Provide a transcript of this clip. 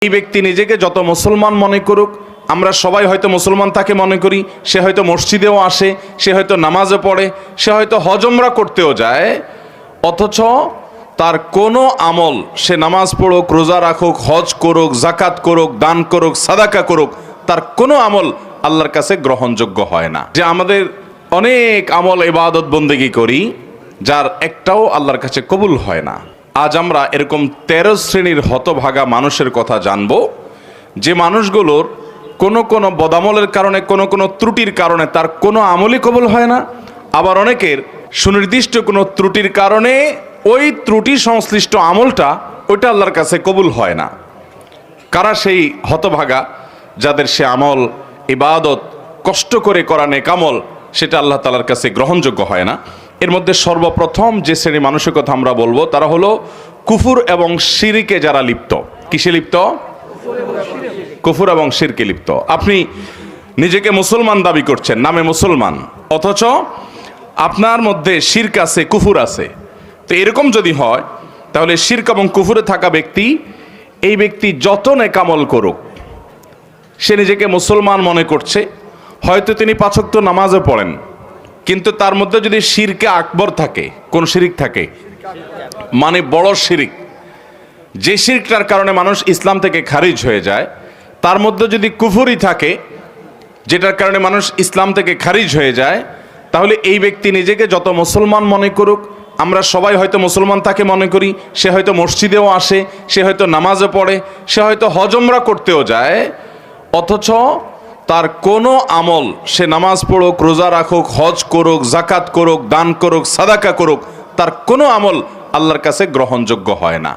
এই ব্যক্তি নিজেকে যত মুসলমান মনে করুক, আমরা সবাই হয়তো মুসলমান তাকে মনে করি, সে হয়তো মসজিদেও আসে, সে হয়তো নামাজও পড়ে, সে হয়তো হজ উমরা করতেও যায়, অথচ তার কোনো আমল, সে নামাজ পড়ুক, রোজা রাখুক, হজ করুক, জাকাত করুক, দান করুক, সাদাকা করুক, তার কোনো আমল আল্লাহর কাছে গ্রহণযোগ্য হয় না। যে আমাদের অনেক আমল ইবাদত বন্দেগী করি, যার একটাও আল্লাহর কাছে কবুল হয় না। আজ আমরা এরকম 13 শ্রেণীর হতভাগা মানুষের কথা জানব, যে মানুষগুলোর কোনো বদামলের কারণে, কোনো ত্রুটির কারণে তার কোনো আমলই কবুল হয় না। আবার অনেকের সুনির্দিষ্ট কোনো ত্রুটির কারণে ওই ত্রুটি সংশ্লিষ্ট আমলটা ওইটা আল্লাহর কাছে কবুল হয় না। কারা সেই হতভাগা যাদের সে আমল, ইবাদত কষ্ট করে করা নেক আমল, সেটা আল্লাহ তাআলার কাছে গ্রহণযোগ্য হয় না? এর মধ্যে সর্বপ্রথম যে শ্রেণী মানুষের কথা আমরা বলবো, তারা হলো কুফর এবং শিরকে যারা লিপ্ত। কিসে লিপ্ত? কুফর এবং শিরকে লিপ্ত। আপনি নিজেকে মুসলমান দাবি করছেন, নামে মুসলমান, অথচ আপনার মধ্যে শিরক আছে, কুফর আছে। তো এরকম যদি হয়, তাহলে শিরক এবং কুফরে থাকা ব্যক্তি, এই ব্যক্তি যত নেক আমল করুক, সে নিজেকে মুসলমান মনে করছে, হয়তো তিনি 5 ওয়াক্ত নামাজও পড়েন, কিন্তু তার মধ্যে যদি শিরকে আকবর থাকে, কোন শিরিক থাকে, মানে বড় শিরিক, যে শিরকটার কারণে মানুষ ইসলাম থেকে খারিজ হয়ে যায়, তার মধ্যে যদি কুফরি থাকে, যেটার কারণে মানুষ ইসলাম থেকে খারিজ হয়ে যায়, তাহলে এই ব্যক্তি নিজেকে যত মুসলমান মনে করুক, আমরা সবাই হয়তো মুসলমান তাকে মনে করি, সে হয়তো মসজিদেও আসে, সে হয়তো নামাজও পড়ে, সে হয়তো হজ উমরা করতেও যায়, অথচ তার কোনো আমল, সে নামাজ পড়ুক, রোজা রাখুক, হজ করুক, জাকাত করুক, দান করুক, সাদাকা করুক, তার কোনো আমল আল্লাহর কাছে গ্রহণযোগ্য হয় না।